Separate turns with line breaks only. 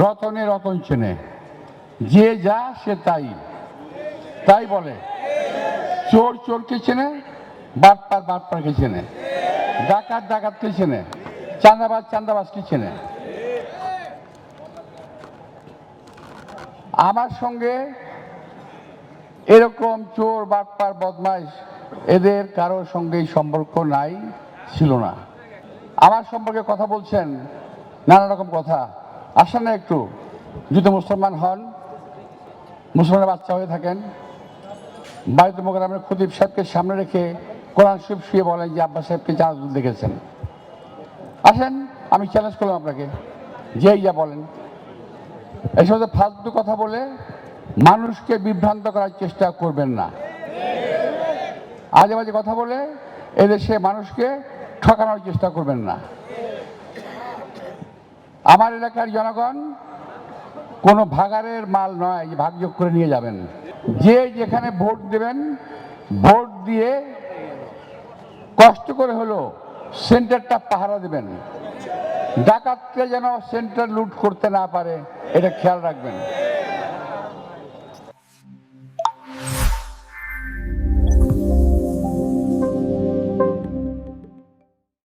রতনে রতন চেনে, যে যা সে তাই তাই বলে। চোর চোরকে চেনে, বাটপার বাটপারকে চেনে, ডাকাত ডাকাতকে চেনে, চাঁদাবাজ চাঁদাবাজকে চেনে। আমার সঙ্গে এরকম চোর বাটপার বদমাইশ এদের কারোর সঙ্গেই সম্পর্ক নাই, ছিল না। আমার সম্পর্কে কথা বলছেন নানা রকম কথা। আসেন না একটু, যদি মুসলমান হন, মুসলমানের বাচ্চা হয়ে থাকেন, বাড়িতে মোকাররমের খতিব সাহেবকে সামনে রেখে কোরআন শরীফ শুয়ে বলেন যে আব্বা সাহেবকে জানাতুল দেখেছেন। আসেন, আমি চ্যালেঞ্জ করলাম আপনাকে, যেই যা বলেন। এই সমস্ত ফালতু কথা বলে মানুষকে বিভ্রান্ত করার চেষ্টা করবেন না। আজে বাজে কথা বলে এদেশে মানুষকে ঠকানোর চেষ্টা করবেন না। আমার এলাকার জনগণ কোনো ভাগাড়ের মাল নয় যে ভাগযোগ করে নিয়ে যাবেন। যে যেখানে ভোট দেবেন, ভোট দিয়ে কষ্ট করে হলো সেন্টারটা পাহারা দেবেন। ডাকাতকে যেন সেন্টার লুট করতে না পারে, এটা খেয়াল রাখবেন।